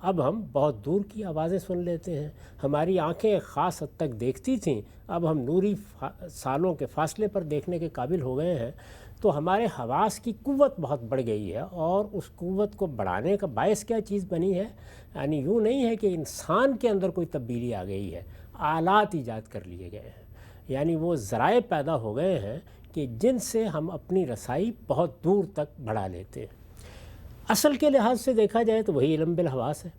اب ہم بہت دور کی آوازیں سن لیتے ہیں. ہماری آنکھیں ایک خاص حد تک دیکھتی تھیں، اب ہم نوری سالوں کے فاصلے پر دیکھنے کے قابل ہو گئے ہیں. تو ہمارے حواس کی قوت بہت بڑھ گئی ہے، اور اس قوت کو بڑھانے کا باعث کیا چیز بنی ہے؟ یعنی یوں نہیں ہے کہ انسان کے اندر کوئی تبدیلی آ گئی ہے، آلات ایجاد کر لیے گئے ہیں. یعنی وہ ذرائع پیدا ہو گئے ہیں کہ جن سے ہم اپنی رسائی بہت دور تک بڑھا لیتے ہیں. اصل کے لحاظ سے دیکھا جائے تو وہی علم بالحواس ہے.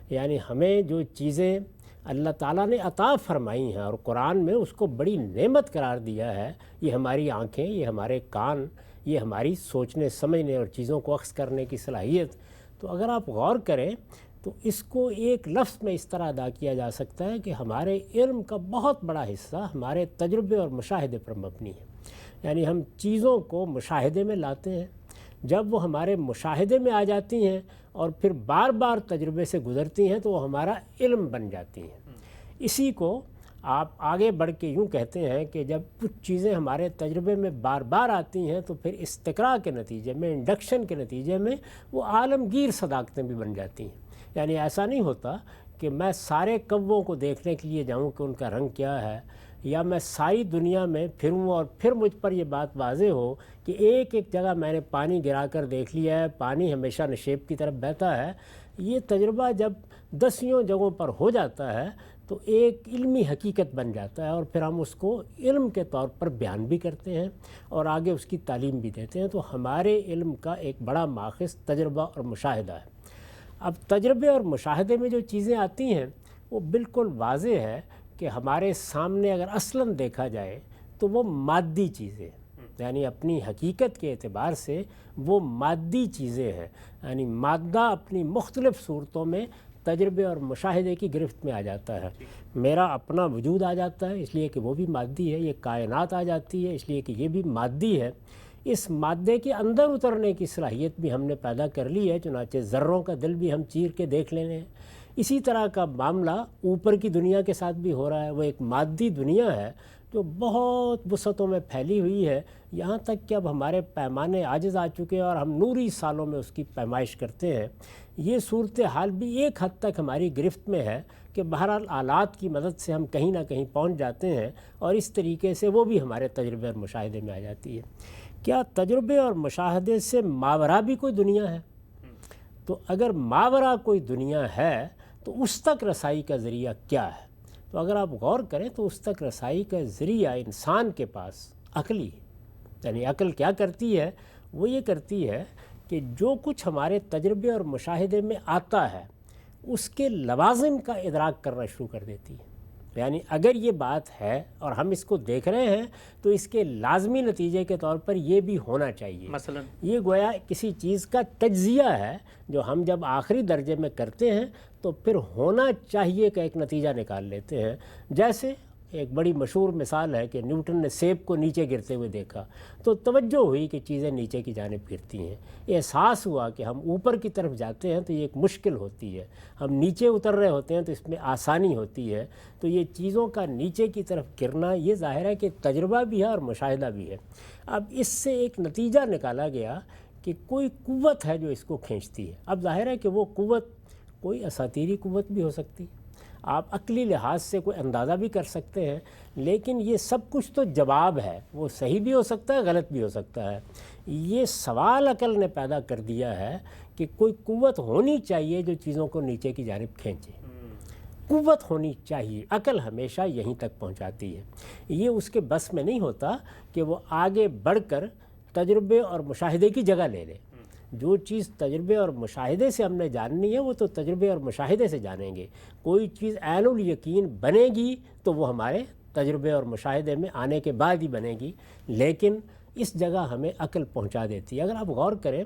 یعنی ہمیں جو چیزیں اللہ تعالیٰ نے عطا فرمائی ہیں اور قرآن میں اس کو بڑی نعمت قرار دیا ہے، یہ ہماری آنکھیں، یہ ہمارے کان، یہ ہماری سوچنے سمجھنے اور چیزوں کو اخذ کرنے کی صلاحیت. تو اگر آپ غور کریں تو اس کو ایک لفظ میں اس طرح ادا کیا جا سکتا ہے کہ ہمارے علم کا بہت بڑا حصہ ہمارے تجربے اور مشاہدے پر مبنی ہے. یعنی ہم چیزوں کو مشاہدے میں لاتے ہیں، جب وہ ہمارے مشاہدے میں آ جاتی ہیں اور پھر بار بار تجربے سے گزرتی ہیں تو وہ ہمارا علم بن جاتی ہیں. اسی کو آپ آگے بڑھ کے یوں کہتے ہیں کہ جب کچھ چیزیں ہمارے تجربے میں بار بار آتی ہیں تو پھر استقراء کے نتیجے میں، انڈکشن کے نتیجے میں وہ عالمگیر صداقتیں بھی بن جاتی ہیں. یعنی ایسا نہیں ہوتا کہ میں سارے کووں کو دیکھنے کے لیے جاؤں کہ ان کا رنگ کیا ہے، یا میں ساری دنیا میں پھروں اور پھر مجھ پر یہ بات واضح ہو کہ ایک ایک جگہ میں نے پانی گرا کر دیکھ لیا ہے، پانی ہمیشہ نشیب کی طرف بہتا ہے. یہ تجربہ جب 10 جگہوں پر ہو جاتا ہے تو ایک علمی حقیقت بن جاتا ہے، اور پھر ہم اس کو علم کے طور پر بیان بھی کرتے ہیں اور آگے اس کی تعلیم بھی دیتے ہیں. تو ہمارے علم کا ایک بڑا ماخذ تجربہ اور مشاہدہ ہے. اب تجربے اور مشاہدے میں جو چیزیں آتی ہیں وہ بالکل واضح ہے کہ ہمارے سامنے اگر اصلاً دیکھا جائے تو وہ مادی چیزیں، یعنی اپنی حقیقت کے اعتبار سے وہ مادی چیزیں ہیں. یعنی مادہ اپنی مختلف صورتوں میں تجربے اور مشاہدے کی گرفت میں آ جاتا ہے. میرا اپنا وجود آ جاتا ہے اس لیے کہ وہ بھی مادی ہے، یہ کائنات آ جاتی ہے اس لیے کہ یہ بھی مادی ہے. اس مادے کے اندر اترنے کی صلاحیت بھی ہم نے پیدا کر لی ہے، چنانچہ ذروں کا دل بھی ہم چیر کے دیکھ لینے ہیں. اسی طرح کا معاملہ اوپر کی دنیا کے ساتھ بھی ہو رہا ہے. وہ ایک مادی دنیا ہے جو بہت وسعتوں میں پھیلی ہوئی ہے، یہاں تک کہ اب ہمارے پیمانے عاجز آ چکے ہیں اور ہم نوری سالوں میں اس کی پیمائش کرتے ہیں. یہ صورتحال بھی ایک حد تک ہماری گرفت میں ہے کہ بہرحال آلات کی مدد سے ہم کہیں نہ کہیں پہنچ جاتے ہیں، اور اس طریقے سے وہ بھی ہمارے تجربے اور مشاہدے میں آ جاتی ہے. کیا تجربے اور مشاہدے سے ماورا بھی کوئی دنیا ہے؟ تو اگر ماورا کوئی دنیا ہے تو اس تک رسائی کا ذریعہ کیا ہے؟ تو اگر آپ غور کریں تو اس تک رسائی کا ذریعہ انسان کے پاس عقلی ہے. یعنی عقل کیا کرتی ہے؟ وہ یہ کرتی ہے کہ جو کچھ ہمارے تجربے اور مشاہدے میں آتا ہے اس کے لوازم کا ادراک کرنا شروع کر دیتی ہے. یعنی اگر یہ بات ہے اور ہم اس کو دیکھ رہے ہیں تو اس کے لازمی نتیجے کے طور پر یہ بھی ہونا چاہیے. مثلا یہ گویا کسی چیز کا تجزیہ ہے جو ہم جب آخری درجے میں کرتے ہیں تو پھر ہونا چاہیے کا ایک نتیجہ نکال لیتے ہیں. جیسے ایک بڑی مشہور مثال ہے کہ نیوٹن نے سیب کو نیچے گرتے ہوئے دیکھا تو توجہ ہوئی کہ چیزیں نیچے کی جانب گرتی ہیں. احساس ہوا کہ ہم اوپر کی طرف جاتے ہیں تو یہ ایک مشکل ہوتی ہے، ہم نیچے اتر رہے ہوتے ہیں تو اس میں آسانی ہوتی ہے. تو یہ چیزوں کا نیچے کی طرف گرنا یہ ظاہر ہے کہ تجربہ بھی ہے اور مشاہدہ بھی ہے. اب اس سے ایک نتیجہ نکالا گیا کہ کوئی قوت ہے جو اس کو کھینچتی ہے. اب ظاہر ہے کہ وہ قوت کوئی اساطیری قوت بھی ہو سکتی ہے، آپ عقلی لحاظ سے کوئی اندازہ بھی کر سکتے ہیں، لیکن یہ سب کچھ تو جواب ہے، وہ صحیح بھی ہو سکتا ہے، غلط بھی ہو سکتا ہے. یہ سوال عقل نے پیدا کر دیا ہے کہ کوئی قوت ہونی چاہیے جو چیزوں کو نیچے کی جانب کھینچے. قوت ہونی چاہیے، عقل ہمیشہ یہیں تک پہنچاتی ہے. یہ اس کے بس میں نہیں ہوتا کہ وہ آگے بڑھ کر تجربے اور مشاہدے کی جگہ لے لے. جو چیز تجربے اور مشاہدے سے ہم نے جاننی ہے وہ تو تجربے اور مشاہدے سے جانیں گے. کوئی چیز عین الیقین بنے گی تو وہ ہمارے تجربے اور مشاہدے میں آنے کے بعد ہی بنے گی، لیکن اس جگہ ہمیں عقل پہنچا دیتی ہے. اگر آپ غور کریں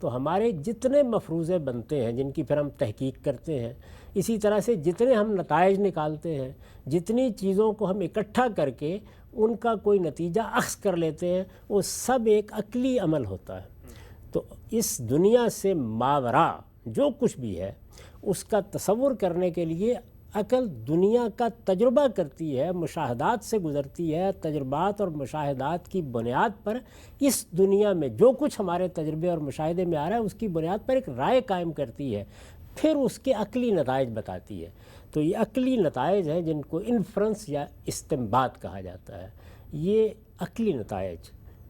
تو ہمارے جتنے مفروضے بنتے ہیں جن کی پھر ہم تحقیق کرتے ہیں، اسی طرح سے جتنے ہم نتائج نکالتے ہیں، جتنی چیزوں کو ہم اکٹھا کر کے ان کا کوئی نتیجہ اخذ کر لیتے ہیں، وہ سب ایک عقلی عمل ہوتا ہے. تو اس دنیا سے ماورا جو کچھ بھی ہے اس کا تصور کرنے کے لیے عقل دنیا کا تجربہ کرتی ہے، مشاہدات سے گزرتی ہے. تجربات اور مشاہدات کی بنیاد پر اس دنیا میں جو کچھ ہمارے تجربے اور مشاہدے میں آ رہا ہے اس کی بنیاد پر ایک رائے قائم کرتی ہے. پھر اس کے عقلی نتائج بتاتی ہے۔ تو یہ عقلی نتائج ہیں جن کو انفرنس یا استنباط کہا جاتا ہے۔ یہ عقلی نتائج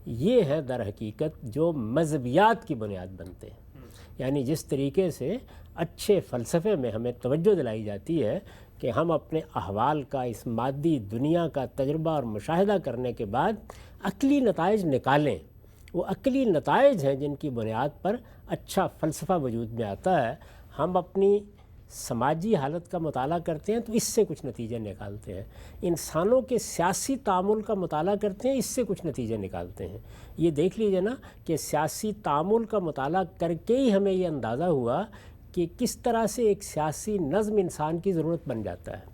یہ ہیں در حقیقت جو مذہبیات کی بنیاد بنتے ہیں۔ یعنی جس طریقے سے اچھے فلسفے میں ہمیں توجہ دلائی جاتی ہے کہ ہم اپنے احوال کا، اس مادی دنیا کا تجربہ اور مشاہدہ کرنے کے بعد عقلی نتائج نکالیں، وہ عقلی نتائج ہیں جن کی بنیاد پر اچھا فلسفہ وجود میں آتا ہے۔ ہم اپنی سماجی حالت کا مطالعہ کرتے ہیں تو اس سے کچھ نتیجے نکالتے ہیں، انسانوں کے سیاسی تعامل کا مطالعہ کرتے ہیں، اس سے کچھ نتیجے نکالتے ہیں۔ یہ دیکھ لیجئے نا کہ سیاسی تعامل کا مطالعہ کر کے ہی ہمیں یہ اندازہ ہوا کہ کس طرح سے ایک سیاسی نظم انسان کی ضرورت بن جاتا ہے،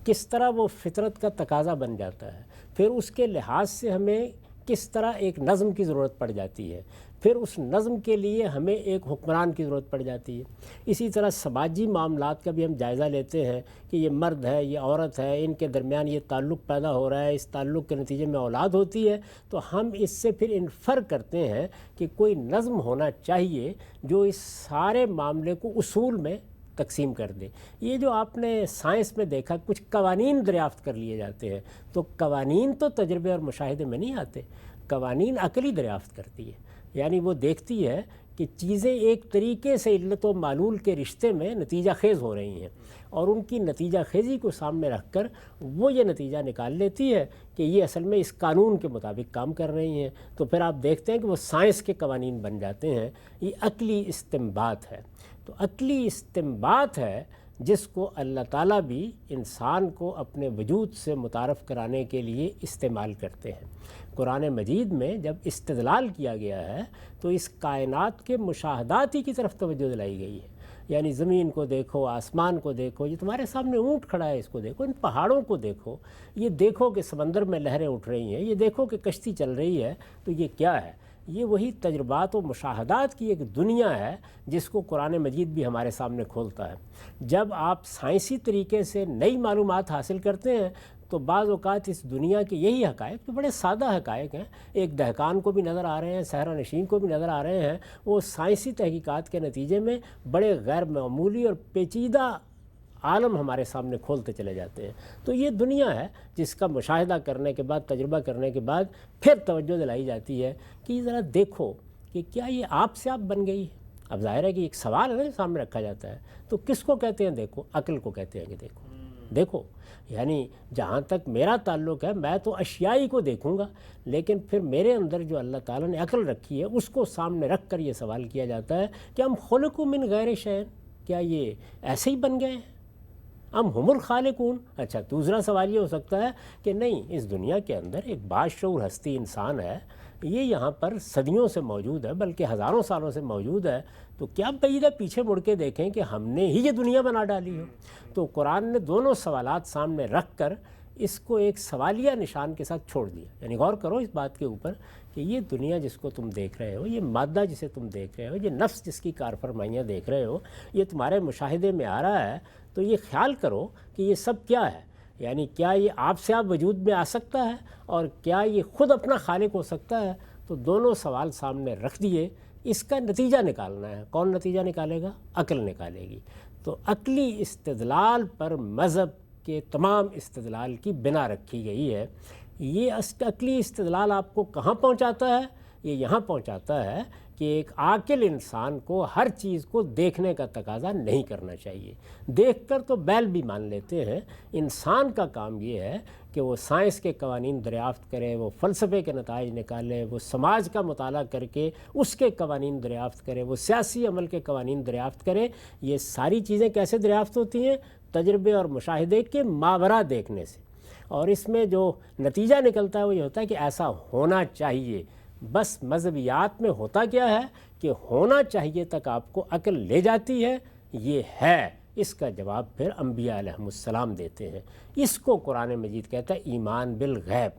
کس طرح وہ فطرت کا تقاضا بن جاتا ہے، پھر اس کے لحاظ سے ہمیں کس طرح ایک نظم کی ضرورت پڑ جاتی ہے، پھر اس نظم کے لیے ہمیں ایک حکمران کی ضرورت پڑ جاتی ہے۔ اسی طرح سماجی معاملات کا بھی ہم جائزہ لیتے ہیں کہ یہ مرد ہے، یہ عورت ہے، ان کے درمیان یہ تعلق پیدا ہو رہا ہے، اس تعلق کے نتیجے میں اولاد ہوتی ہے، تو ہم اس سے پھر انفر کرتے ہیں کہ کوئی نظم ہونا چاہیے جو اس سارے معاملے کو اصول میں تقسیم کر دے۔ یہ جو آپ نے سائنس میں دیکھا کچھ قوانین دریافت کر لیے جاتے ہیں، تو قوانین تو تجربے اور مشاہدے میں نہیں آتے، قوانین عقلی دریافت کرتی ہے۔ یعنی وہ دیکھتی ہے کہ چیزیں ایک طریقے سے علت و معلول کے رشتے میں نتیجہ خیز ہو رہی ہیں، اور ان کی نتیجہ خیزی کو سامنے رکھ کر وہ یہ نتیجہ نکال لیتی ہے کہ یہ اصل میں اس قانون کے مطابق کام کر رہی ہیں۔ تو پھر آپ دیکھتے ہیں کہ وہ سائنس کے قوانین بن جاتے ہیں۔ یہ عقلی استنباط ہے۔ تو عقلی استنباط ہے جس کو اللہ تعالیٰ بھی انسان کو اپنے وجود سے متعارف کرانے کے لیے استعمال کرتے ہیں۔ قرآن مجید میں جب استدلال کیا گیا ہے تو اس کائنات کے مشاہدات ہی کی طرف توجہ دلائی گئی ہے۔ یعنی زمین کو دیکھو، آسمان کو دیکھو، یہ تمہارے سامنے اونٹ کھڑا ہے، اس کو دیکھو، ان پہاڑوں کو دیکھو، یہ دیکھو کہ سمندر میں لہریں اٹھ رہی ہیں، یہ دیکھو کہ کشتی چل رہی ہے، تو یہ کیا ہے؟ یہ وہی تجربات و مشاہدات کی ایک دنیا ہے جس کو قرآن مجید بھی ہمارے سامنے کھولتا ہے۔ جب آپ سائنسی طریقے سے نئی معلومات حاصل کرتے ہیں تو بعض اوقات اس دنیا کے یہی حقائق جو بڑے سادہ حقائق ہیں، ایک دہقان کو بھی نظر آ رہے ہیں، صحرا نشین کو بھی نظر آ رہے ہیں، وہ سائنسی تحقیقات کے نتیجے میں بڑے غیر معمولی اور پیچیدہ عالم ہمارے سامنے کھولتے چلے جاتے ہیں۔ تو یہ دنیا ہے جس کا مشاہدہ کرنے کے بعد، تجربہ کرنے کے بعد پھر توجہ دلائی جاتی ہے کہ ذرا دیکھو کہ کیا یہ آپ سے آپ بن گئی ہے۔ اب ظاہر ہے کہ ایک سوال ہے نا سامنے رکھا جاتا ہے، تو کس کو کہتے ہیں دیکھو؟ عقل کو کہتے ہیں کہ دیکھو۔ یعنی جہاں تک میرا تعلق ہے میں تو اشیائی کو دیکھوں گا، لیکن پھر میرے اندر جو اللہ تعالیٰ نے عقل رکھی ہے اس کو سامنے رکھ کر یہ سوال کیا جاتا ہے کہ ہم خلقوا من غیر شیء، کیا یہ ایسے ہی بن گئے ہیں؟ ہم الخالقون۔ اچھا، دوسرا سوال یہ ہو سکتا ہے کہ نہیں، اس دنیا کے اندر ایک باشعور ہستی انسان ہے، یہ یہاں پر صدیوں سے موجود ہے، بلکہ ہزاروں سالوں سے موجود ہے، تو کیا بعید ہے پیچھے مڑ کے دیکھیں کہ ہم نے ہی یہ دنیا بنا ڈالی ہو؟ تو قرآن نے دونوں سوالات سامنے رکھ کر اس کو ایک سوالیہ نشان کے ساتھ چھوڑ دیا۔ یعنی غور کرو اس بات کے اوپر کہ یہ دنیا جس کو تم دیکھ رہے ہو، یہ مادہ جسے تم دیکھ رہے ہو، یہ نفس جس کی کار فرمائیاں دیکھ رہے ہو، یہ تمہارے مشاہدے میں آ رہا ہے، تو یہ خیال کرو کہ یہ سب کیا ہے؟ یعنی کیا یہ آپ سے آپ وجود میں آ سکتا ہے، اور کیا یہ خود اپنا خالق ہو سکتا ہے؟ تو دونوں سوال سامنے رکھ دیے، اس کا نتیجہ نکالنا ہے۔ کون نتیجہ نکالے گا؟ عقل نکالے گی۔ تو عقلی استدلال پر مذہب کے تمام استدلال کی بنا رکھی گئی ہے۔ یہ عقلی استدلال آپ کو کہاں پہنچاتا ہے؟ یہ یہاں پہنچاتا ہے کہ ایک عاقل انسان کو ہر چیز کو دیکھنے کا تقاضا نہیں کرنا چاہیے۔ دیکھ کر تو بیل بھی مان لیتے ہیں۔ انسان کا کام یہ ہے کہ وہ سائنس کے قوانین دریافت کرے، وہ فلسفے کے نتائج نکالے، وہ سماج کا مطالعہ کر کے اس کے قوانین دریافت کرے، وہ سیاسی عمل کے قوانین دریافت کرے۔ یہ ساری چیزیں کیسے دریافت ہوتی ہیں؟ تجربے اور مشاہدے کے ماورا دیکھنے سے۔ اور اس میں جو نتیجہ نکلتا ہے وہ یہ ہوتا ہے کہ ایسا ہونا چاہیے۔ بس مذہبیات میں ہوتا کیا ہے کہ ہونا چاہیے تک آپ کو عقل لے جاتی ہے، یہ ہے، اس کا جواب پھر انبیاء علیہم السلام دیتے ہیں۔ اس کو قرآن مجید کہتا ہے ایمان بالغیب،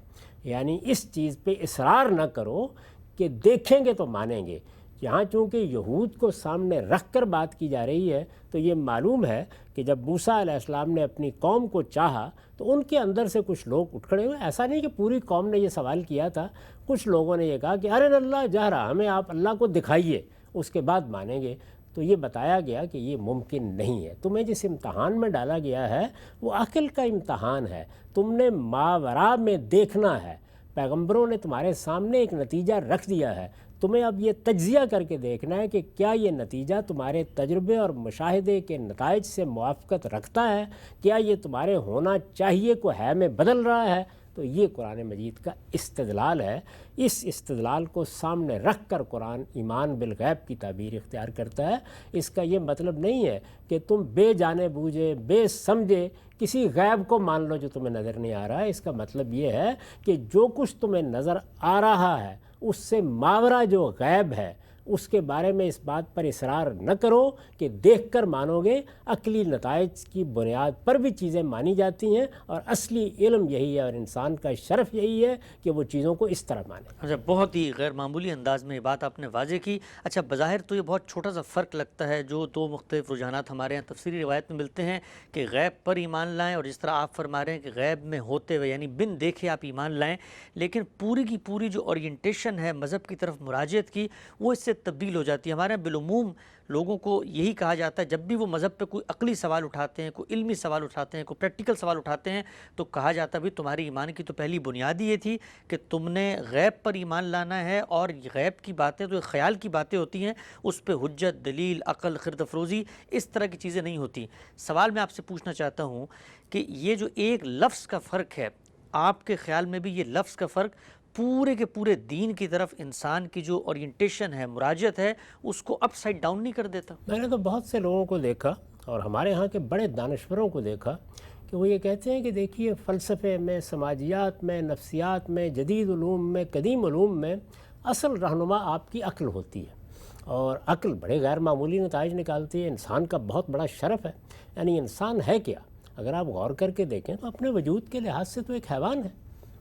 یعنی اس چیز پہ اصرار نہ کرو کہ دیکھیں گے تو مانیں گے۔ یہاں چونکہ یہود کو سامنے رکھ کر بات کی جا رہی ہے تو یہ معلوم ہے کہ جب موسیٰ علیہ السلام نے اپنی قوم کو چاہا تو ان کے اندر سے کچھ لوگ اٹھ کھڑے ہوئے۔ ایسا نہیں کہ پوری قوم نے یہ سوال کیا تھا، کچھ لوگوں نے یہ کہا کہ ارے اللہ جہرا، ہمیں آپ اللہ کو دکھائیے، اس کے بعد مانیں گے۔ تو یہ بتایا گیا کہ یہ ممکن نہیں ہے. تمہیں جس امتحان میں ڈالا گیا ہے وہ عقل کا امتحان ہے. تم نے ماوراء میں دیکھنا ہے. پیغمبروں نے تمہارے سامنے ایک نتیجہ رکھ دیا ہے. تمہیں اب یہ تجزیہ کر کے دیکھنا ہے کہ کیا یہ نتیجہ تمہارے تجربے اور مشاہدے کے نتائج سے موافقت رکھتا ہے, کیا یہ تمہارے ہونا چاہیے کو ہے میں بدل رہا ہے. تو یہ قرآن مجید کا استدلال ہے. اس استدلال کو سامنے رکھ کر قرآن ایمان بالغیب کی تعبیر اختیار کرتا ہے. اس کا یہ مطلب نہیں ہے کہ تم بے جانے بوجھے بے سمجھے کسی غیب کو مان لو جو تمہیں نظر نہیں آ رہا ہے. اس کا مطلب یہ ہے کہ جو کچھ تمہیں نظر آ رہا ہے اس سے ماورا جو غیب ہے اس کے بارے میں اس بات پر اصرار نہ کرو کہ دیکھ کر مانو گے. عقلی نتائج کی بنیاد پر بھی چیزیں مانی جاتی ہیں اور اصلی علم یہی ہے اور انسان کا شرف یہی ہے کہ وہ چیزوں کو اس طرح مانے. اچھا, بہت ہی غیر معمولی انداز میں یہ بات آپ نے واضح کی. اچھا, بظاہر تو یہ بہت چھوٹا سا فرق لگتا ہے جو دو مختلف رجحانات ہمارے یہاں تفسیری روایت میں ملتے ہیں کہ غیب پر ایمان لائیں, اور جس طرح آپ فرما رہے ہیں کہ غیب میں ہوتے ہوئے یعنی بن دیکھے آپ ایمان لائیں. لیکن پوری کی پوری جو اورینٹیشن ہے مذہب کی طرف مراجعت کی وہ اس سے تبدیل ہو جاتی ہے. ہمارے یہاں بالعموم لوگوں کو یہی کہا جاتا ہے جب بھی وہ مذہب پہ کوئی عقلی سوال اٹھاتے ہیں, کوئی علمی سوال اٹھاتے ہیں, کوئی پریکٹیکل سوال اٹھاتے ہیں, تو کہا جاتا ہے بھی تمہاری ایمان کی تو پہلی بنیاد یہ تھی کہ تم نے غیب پر ایمان لانا ہے, اور غیب کی باتیں تو خیال کی باتیں ہوتی ہیں, اس پہ حجت, دلیل, عقل, خرد افروزی اس طرح کی چیزیں نہیں ہوتی. سوال میں آپ سے پوچھنا چاہتا ہوں کہ یہ جو ایک لفظ کا فرق ہے, آپ کے خیال میں بھی یہ لفظ کا فرق پورے کے پورے دین کی طرف انسان کی جو اورینٹیشن ہے, مراجعت ہے, اس کو اپ سائڈ ڈاؤن نہیں کر دیتا؟ میں نے تو بہت سے لوگوں کو دیکھا اور ہمارے ہاں کے بڑے دانشوروں کو دیکھا کہ وہ یہ کہتے ہیں کہ دیکھیے فلسفے میں, سماجیات میں, نفسیات میں, جدید علوم میں, قدیم علوم میں اصل رہنما آپ کی عقل ہوتی ہے, اور عقل بڑے غیر معمولی نتائج نکالتی ہے. انسان کا بہت بڑا شرف ہے. یعنی انسان ہے کیا؟ اگر آپ غور کر کے دیکھیں تو اپنے وجود کے لحاظ سے تو ایک حیوان ہے.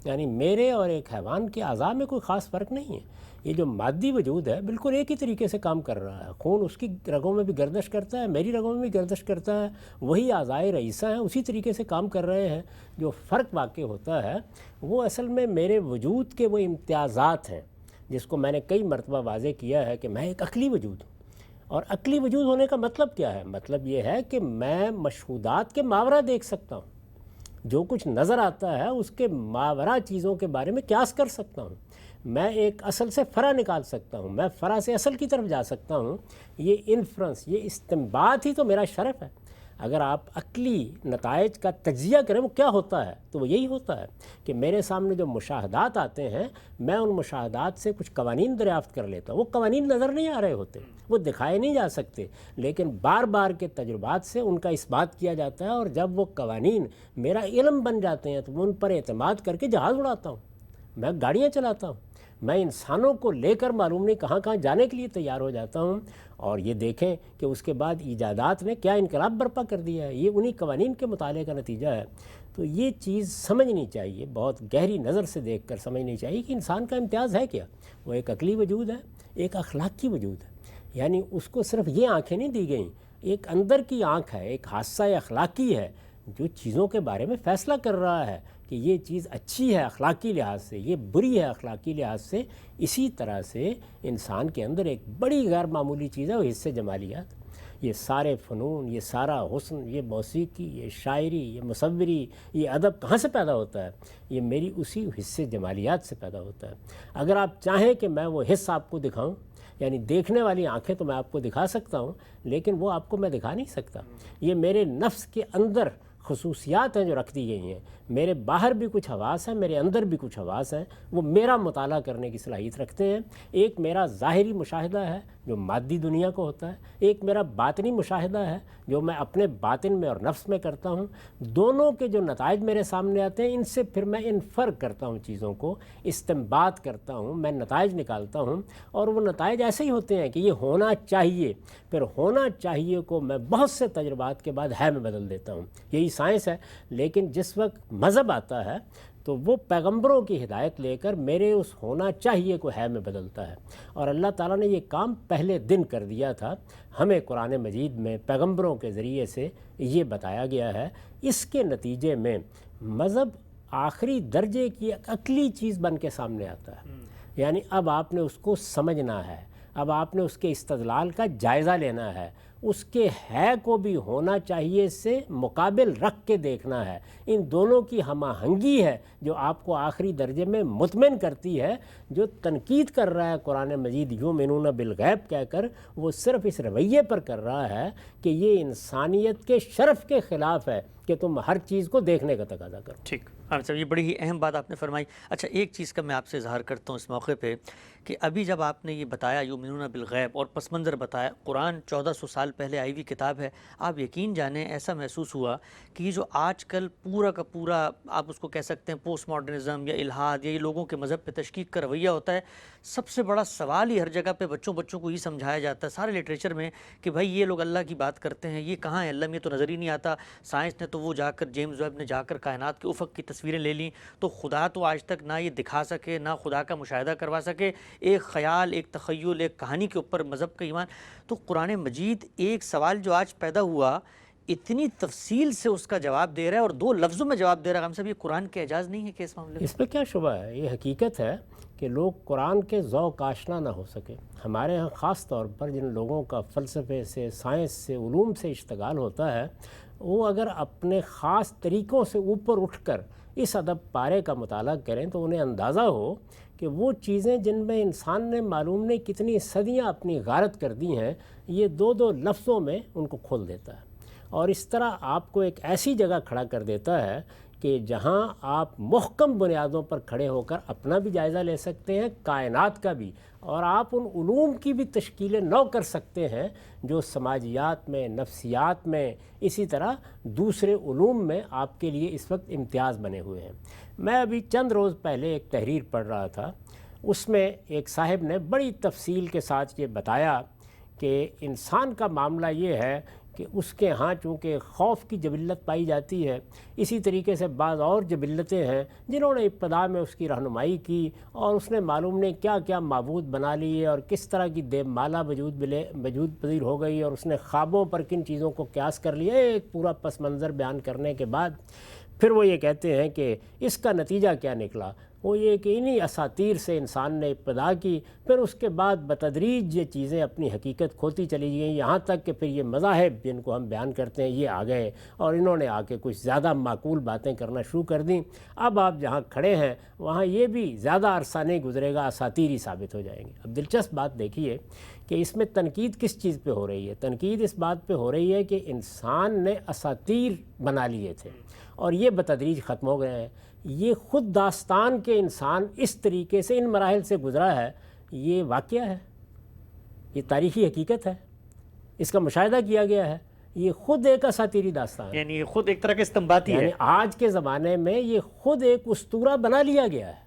یعنی میرے اور ایک حیوان کے اعضاء میں کوئی خاص فرق نہیں ہے. یہ جو مادی وجود ہے بالکل ایک ہی طریقے سے کام کر رہا ہے. خون اس کی رگوں میں بھی گردش کرتا ہے, میری رگوں میں بھی گردش کرتا ہے. وہی اعضائے رئیسہ ہیں, اسی طریقے سے کام کر رہے ہیں. جو فرق واقع ہوتا ہے وہ اصل میں میرے وجود کے وہ امتیازات ہیں جس کو میں نے کئی مرتبہ واضح کیا ہے کہ میں ایک عقلی وجود ہوں. اور عقلی وجود ہونے کا مطلب کیا ہے؟ مطلب یہ ہے کہ میں مشہودات کے ماورا دیکھ سکتا ہوں. جو کچھ نظر آتا ہے اس کے ماورا چیزوں کے بارے میں قیاس کر سکتا ہوں. میں ایک اصل سے فرع نکال سکتا ہوں, میں فرع سے اصل کی طرف جا سکتا ہوں. یہ انفرنس, یہ استنباط ہی تو میرا شرف ہے. اگر آپ عقلی نتائج کا تجزیہ کریں وہ کیا ہوتا ہے تو وہ یہی ہوتا ہے کہ میرے سامنے جو مشاہدات آتے ہیں میں ان مشاہدات سے کچھ قوانین دریافت کر لیتا ہوں. وہ قوانین نظر نہیں آ رہے ہوتے, وہ دکھائے نہیں جا سکتے, لیکن بار بار کے تجربات سے ان کا اثبات کیا جاتا ہے. اور جب وہ قوانین میرا علم بن جاتے ہیں تو میں ان پر اعتماد کر کے جہاز اڑاتا ہوں, میں گاڑیاں چلاتا ہوں, میں انسانوں کو لے کر معلوم نہیں کہاں کہاں جانے کے لیے تیار ہو جاتا ہوں. اور یہ دیکھیں کہ اس کے بعد ایجادات نے کیا انقلاب برپا کر دیا ہے. یہ انہی قوانین کے مطالعے کا نتیجہ ہے. تو یہ چیز سمجھنی چاہیے, بہت گہری نظر سے دیکھ کر سمجھنی چاہیے کہ انسان کا امتیاز ہے کیا. وہ ایک عقلی وجود ہے, ایک اخلاقی وجود ہے. یعنی اس کو صرف یہ آنکھیں نہیں دی گئیں, ایک اندر کی آنکھ ہے, ایک حادثہ اخلاقی ہے جو چیزوں کے بارے میں فیصلہ کر رہا ہے کہ یہ چیز اچھی ہے اخلاقی لحاظ سے, یہ بری ہے اخلاقی لحاظ سے. اسی طرح سے انسان کے اندر ایک بڑی غیر معمولی چیز ہے وہ حصے جمالیات. یہ سارے فنون, یہ سارا حسن, یہ موسیقی, یہ شاعری, یہ مصوری, یہ ادب کہاں سے پیدا ہوتا ہے؟ یہ میری اسی حصے جمالیات سے پیدا ہوتا ہے. اگر آپ چاہیں کہ میں وہ حصہ آپ کو دکھاؤں, یعنی دیکھنے والی آنکھیں تو میں آپ کو دکھا سکتا ہوں, لیکن وہ آپ کو میں دکھا نہیں سکتا. یہ میرے نفس کے اندر خصوصیات ہیں جو رکھ دی گئی ہیں. میرے باہر بھی کچھ حواس ہیں, میرے اندر بھی کچھ حواس ہیں, وہ میرا مطالعہ کرنے کی صلاحیت رکھتے ہیں. ایک میرا ظاہری مشاہدہ ہے جو مادی دنیا کو ہوتا ہے, ایک میرا باطنی مشاہدہ ہے جو میں اپنے باطن میں اور نفس میں کرتا ہوں. دونوں کے جو نتائج میرے سامنے آتے ہیں ان سے پھر میں انفر کرتا ہوں, چیزوں کو استنباط کرتا ہوں, میں نتائج نکالتا ہوں. اور وہ نتائج ایسے ہی ہوتے ہیں کہ یہ ہونا چاہیے, پھر ہونا چاہیے کو میں بہت سے تجربات کے بعد ہے میں بدل دیتا ہوں. یہی سائنس ہے. لیکن جس وقت مذہب آتا ہے تو وہ پیغمبروں کی ہدایت لے کر میرے اس ہونا چاہیے کو ہے میں بدلتا ہے. اور اللہ تعالیٰ نے یہ کام پہلے دن کر دیا تھا. ہمیں قرآن مجید میں پیغمبروں کے ذریعے سے یہ بتایا گیا ہے. اس کے نتیجے میں مذہب آخری درجے کی عقلی چیز بن کے سامنے آتا ہے. یعنی اب آپ نے اس کو سمجھنا ہے, اب آپ نے اس کے استدلال کا جائزہ لینا ہے، اس کے ہے کو بھی ہونا چاہیے سے مقابل رکھ کے دیکھنا ہے۔ ان دونوں کی ہم آہنگی ہے جو آپ کو آخری درجے میں مطمئن کرتی ہے۔ جو تنقید کر رہا ہے قرآن مجید یؤمنون بالغیب کہہ کر، وہ صرف اس رویے پر کر رہا ہے کہ یہ انسانیت کے شرف کے خلاف ہے کہ تم ہر چیز کو دیکھنے کا تقاضا کرو۔ ٹھیک صاحب، یہ بڑی ہی اہم بات آپ نے فرمائی۔ اچھا، ایک چیز کا میں آپ سے اظہار کرتا ہوں اس موقع پہ کہ ابھی جب آپ نے یہ بتایا یؤمنون بالغیب اور پس منظر بتایا، قرآن 1400 سال پہلے آئی ہوئی کتاب ہے، آپ یقین جانیں ایسا محسوس ہوا کہ یہ جو آج کل پورا کا پورا آپ اس کو کہہ سکتے ہیں پوسٹ ماڈرنزم یا الحاد یا یہ لوگوں کے مذہب پہ تشکیک کا رویہ ہوتا ہے، سب سے بڑا سوال ہی ہر جگہ پہ بچوں کو یہ سمجھایا جاتا ہے سارے لٹریچر میں کہ بھائی یہ لوگ اللہ کی بات کرتے ہیں، یہ کہاں ہے اللہ میں، تو نظر ہی نہیں آتا۔ سائنس نے تو وہ جا کر جیمز ویب نے جا کر کائنات کے افق کی تصویریں لے لیں، تو خدا تو آج تک نہ یہ دکھا سکے، نہ خدا کا مشاہدہ کروا سکے، ایک خیال، ایک تخیل، ایک کہانی کے اوپر مذہب کا ایمان۔ تو قرآن مجید ایک سوال جو آج پیدا ہوا اتنی تفصیل سے اس کا جواب دے رہا ہے اور 2 لفظوں میں جواب دے رہا ہے۔ ہم صاحب یہ قرآن کے اعجاز نہیں ہے کہ اس معاملے میں؟ اس پہ کیا شبہ ہے، یہ حقیقت ہے کہ لوگ قرآن کے ذوق آشنا نہ ہو سکے۔ ہمارے ہاں خاص طور پر جن لوگوں کا فلسفے سے، سائنس سے، علوم سے اشتغال ہوتا ہے، وہ اگر اپنے خاص طریقوں سے اوپر اٹھ کر اس ادب پارے کا مطالعہ کریں تو انہیں اندازہ ہو کہ وہ چیزیں جن میں انسان نے معلوم نہیں کتنی صدیاں اپنی غارت کر دی ہیں، یہ 2 لفظوں میں ان کو کھول دیتا ہے، اور اس طرح آپ کو ایک ایسی جگہ کھڑا کر دیتا ہے کہ جہاں آپ محکم بنیادوں پر کھڑے ہو کر اپنا بھی جائزہ لے سکتے ہیں، کائنات کا بھی، اور آپ ان علوم کی بھی تشکیل نو کر سکتے ہیں جو سماجیات میں، نفسیات میں، اسی طرح دوسرے علوم میں آپ کے لیے اس وقت امتیاز بنے ہوئے ہیں۔ میں ابھی چند روز پہلے ایک تحریر پڑھ رہا تھا، اس میں ایک صاحب نے بڑی تفصیل کے ساتھ یہ بتایا کہ انسان کا معاملہ یہ ہے کہ اس کے ہاں چونکہ خوف کی جبلت پائی جاتی ہے، اسی طریقے سے بعض اور جبلتیں ہیں جنہوں نے ابتدا میں اس کی رہنمائی کی اور اس نے معلوم نہیں کیا کیا معبود بنا لیے اور کس طرح کی دیو مالا وجود پذیر ہو گئی، اور اس نے خوابوں پر کن چیزوں کو قیاس کر لیا، ایک پورا پس منظر بیان کرنے کے بعد پھر وہ یہ کہتے ہیں کہ اس کا نتیجہ کیا نکلا، وہ یہ کہ انہی اساطیر سے انسان نے ابتدا کی، پھر اس کے بعد بتدریج یہ چیزیں اپنی حقیقت کھوتی چلی گئیں، یہاں تک کہ پھر یہ مذاہب جن کو ہم بیان کرتے ہیں یہ آ گئے اور انہوں نے آ کے کچھ زیادہ معقول باتیں کرنا شروع کر دیں۔ اب آپ جہاں کھڑے ہیں وہاں یہ بھی زیادہ عرصہ نہیں گزرے گا اساطیر ہی ثابت ہو جائیں گے۔ اب دلچسپ بات دیکھیے کہ اس میں تنقید کس چیز پہ ہو رہی ہے؟ تنقید اس بات پہ ہو رہی ہے کہ انسان نے اساطیر بنا لیے تھے اور یہ بتدریج ختم ہو گئے ہیں۔ یہ خود داستان کے انسان اس طریقے سے ان مراحل سے گزرا ہے، یہ واقعہ ہے، یہ تاریخی حقیقت ہے، اس کا مشاہدہ کیا گیا ہے، یہ خود ایک اساطیری داستان ہے، یعنی یہ خود ایک طرح کے استنباطی ہے، یعنی آج کے زمانے میں یہ خود ایک اسطورہ بنا لیا گیا ہے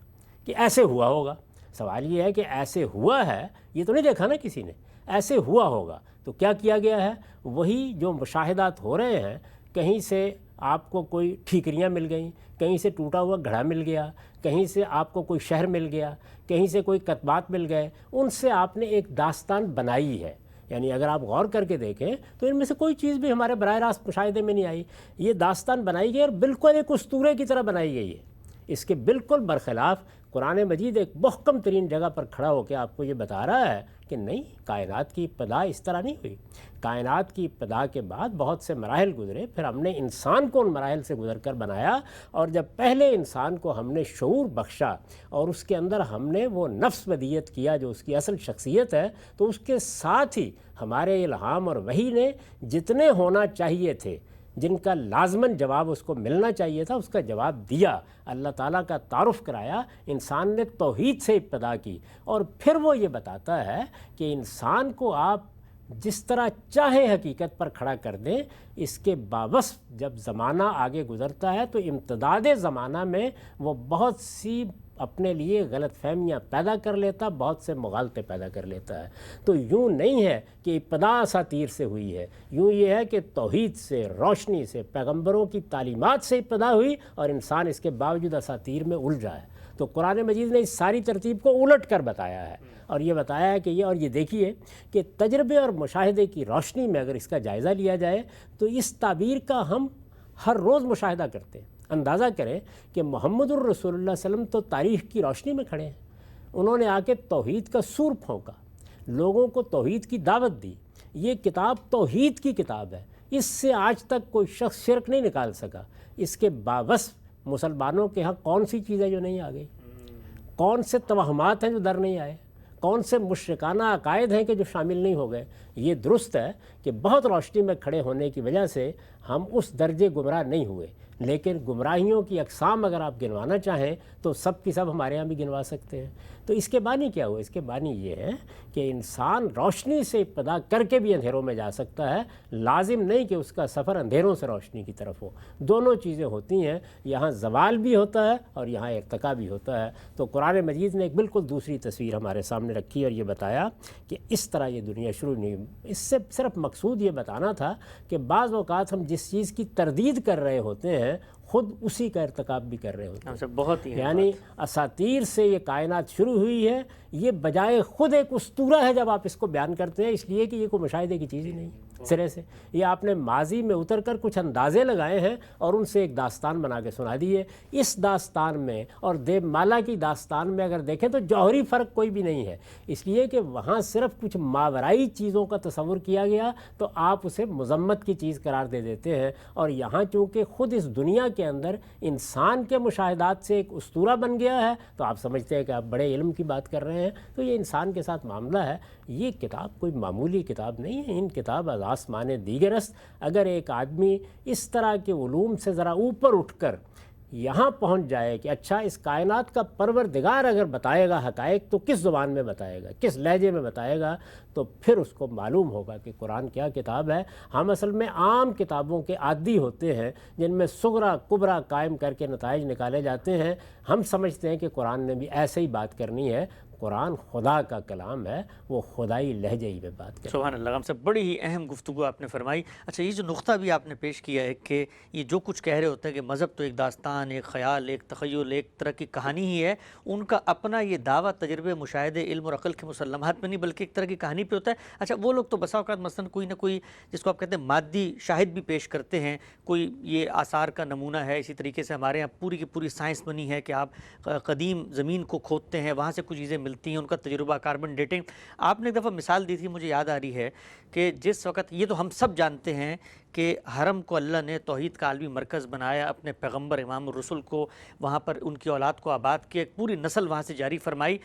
کہ ایسے ہوا ہوگا۔ سوال یہ ہے کہ ایسے ہوا ہے، یہ تو نہیں دیکھا نا کسی نے، ایسے ہوا ہوگا تو کیا کیا گیا ہے؟ وہی جو مشاہدات ہو رہے ہیں، کہیں سے آپ کو کوئی ٹھیکریاں مل گئیں، کہیں سے ٹوٹا ہوا گھڑا مل گیا، کہیں سے آپ کو کوئی شہر مل گیا، کہیں سے کوئی کتبات مل گئے، ان سے آپ نے ایک داستان بنائی ہے۔ یعنی اگر آپ غور کر کے دیکھیں تو ان میں سے کوئی چیز بھی ہمارے براہ راست مشاہدے میں نہیں آئی، یہ داستان بنائی گئی اور بالکل ایک اسطورے کی طرح بنائی گئی ہے۔ اس کے بالکل برخلاف قرآن مجید ایک محکم ترین جگہ پر کھڑا ہو کے آپ کو یہ بتا رہا ہے کہ نہیں، کائنات کی ابتدا اس طرح نہیں ہوئی، کائنات کی ابتدا کے بعد بہت سے مراحل گزرے، پھر ہم نے انسان کو ان مراحل سے گزر کر بنایا، اور جب پہلے انسان کو ہم نے شعور بخشا اور اس کے اندر ہم نے وہ نفس ودیت کیا جو اس کی اصل شخصیت ہے، تو اس کے ساتھ ہی ہمارے الہام اور وحی نے جتنے ہونا چاہیے تھے، جن کا لازماً جواب اس کو ملنا چاہیے تھا، اس کا جواب دیا، اللہ تعالیٰ کا تعارف کرایا، انسان نے توحید سے ابتدا کی، اور پھر وہ یہ بتاتا ہے کہ انسان کو آپ جس طرح چاہیں حقیقت پر کھڑا کر دیں، اس کے باوجود جب زمانہ آگے گزرتا ہے تو امتداد زمانہ میں وہ بہت سی اپنے لیے غلط فہمیاں پیدا کر لیتا، بہت سے مغالطے پیدا کر لیتا ہے۔ تو یوں نہیں ہے کہ ابتدا اساطیر سے ہوئی ہے، یوں یہ ہے کہ توحید سے، روشنی سے، پیغمبروں کی تعلیمات سے ابتدا ہوئی اور انسان اس کے باوجود اساطیر میں الجھا ہے۔ تو قرآن مجید نے اس ساری ترتیب کو الٹ کر بتایا ہے اور یہ بتایا ہے کہ یہ، اور یہ دیکھیے کہ تجربے اور مشاہدے کی روشنی میں اگر اس کا جائزہ لیا جائے تو اس تعبیر کا ہم ہر روز مشاہدہ کرتے ہیں۔ اندازہ کریں کہ محمد الرسول اللہ صلی اللہ علیہ وسلم تو تاریخ کی روشنی میں کھڑے ہیں، انہوں نے آ کے توحید کا سور پھونکا، لوگوں کو توحید کی دعوت دی. یہ کتاب توحید کی کتاب ہے. اس سے آج تک کوئی شخص شرک نہیں نکال سکا. اس کے باوصف مسلمانوں کے ہاں کون سی چیز ہے جو نہیں آ گئی؟ کون سے توہمات ہیں جو در نہیں آئے؟ کون سے مشرکانہ عقائد ہیں کہ جو شامل نہیں ہو گئے؟ یہ درست ہے کہ بہت روشنی میں کھڑے ہونے کی وجہ سے ہم اس درجے گمراہ نہیں ہوئے، لیکن گمراہیوں کی اقسام اگر آپ گنوانا چاہیں تو سب کی سب ہمارے ہاں بھی گنوا سکتے ہیں. تو اس کے بانی کیا ہوا؟ اس کے بانی یہ ہے کہ انسان روشنی سے ابتدا کر کے بھی اندھیروں میں جا سکتا ہے. لازم نہیں کہ اس کا سفر اندھیروں سے روشنی کی طرف ہو. دونوں چیزیں ہوتی ہیں. یہاں زوال بھی ہوتا ہے اور یہاں ارتقا بھی ہوتا ہے. تو قرآن مجید نے ایک بالکل دوسری تصویر ہمارے سامنے رکھی اور یہ بتایا کہ اس طرح یہ دنیا شروع نہیں. اس سے صرف مقصود یہ بتانا تھا کہ بعض اوقات ہم جس چیز کی تردید کر رہے ہوتے ہیں خود اسی کا ارتکاب بھی کر رہے ہوتے ہیں. بہت ہی یعنی اساطیر سے یہ کائنات شروع ہوئی ہے، یہ بجائے خود ایک اسطورہ ہے جب آپ اس کو بیان کرتے ہیں، اس لیے کہ یہ کوئی مشاہدے کی چیز ہی نہیں سرے سے. یہ آپ نے ماضی میں اتر کر کچھ اندازے لگائے ہیں اور ان سے ایک داستان بنا کے سنا دی ہے. اس داستان میں اور دیو مالا کی داستان میں اگر دیکھیں تو جوہری فرق کوئی بھی نہیں ہے، اس لیے کہ وہاں صرف کچھ ماورائی چیزوں کا تصور کیا گیا تو آپ اسے مذمت کی چیز قرار دے دیتے ہیں. اور یہاں چونکہ خود اس دنیا کے اندر انسان کے مشاہدات سے ایک اسطورہ بن گیا ہے تو آپ سمجھتے ہیں کہ آپ بڑے علم کی بات کر رہے ہیں. تو یہ انسان کے ساتھ معاملہ ہے. یہ کتاب کوئی معمولی کتاب نہیں ہے. ان کتاب از آسمان دیگر است. اگر ایک آدمی اس طرح کے علوم سے ذرا اوپر اٹھ کر یہاں پہنچ جائے کہ اچھا اس کائنات کا پروردگار اگر بتائے گا حقائق تو کس زبان میں بتائے گا، کس لہجے میں بتائے گا، تو پھر اس کو معلوم ہوگا کہ قرآن کیا کتاب ہے. ہم اصل میں عام کتابوں کے عادی ہوتے ہیں جن میں صغرا کبرا قائم کر کے نتائج نکالے جاتے ہیں. ہم سمجھتے ہیں کہ قرآن نے بھی ایسے ہی بات کرنی ہے. قرآن خدا کا کلام ہے، وہ خدائی لہجے ہی میں بات کرے. سبحان اللہ. ہم سے بڑی ہی اہم گفتگو آپ نے فرمائی. اچھا، یہ جو نقطہ بھی آپ نے پیش کیا ہے کہ یہ جو کچھ کہہ رہے ہوتے ہیں کہ مذہب تو ایک داستان، ایک خیال، ایک تخیل، ایک طرح کی کہانی ہی ہے. ان کا اپنا یہ دعویٰ تجربے، مشاہدے، علم اور عقل کے مسلمات میں نہیں بلکہ ایک طرح کی کہانی پہ ہوتا ہے. اچھا، وہ لوگ تو بسا اوقات مثلاً کوئی نہ کوئی جس کو آپ کہتے ہیں مادی شاہد بھی پیش کرتے ہیں. کوئی یہ آثار کا نمونہ ہے. اسی طریقے سے ہمارے یہاں پوری کی پوری سائنس بنی ہے کہ آپ قدیم زمین کو کھودتے ہیں، وہاں سے کچھ چیزیں ملتی ہیں، ان کا تجربہ، کاربن ڈیٹنگ. آپ نے ایک دفعہ مثال دی تھی، مجھے یاد آ رہی ہے کہ جس وقت یہ تو ہم سب جانتے ہیں کہ حرم کو اللہ نے توحید کا عالمی مرکز بنایا، اپنے پیغمبر امام الرسل کو وہاں پر ان کی اولاد کو آباد کیا، ایک پوری نسل وہاں سے جاری فرمائی.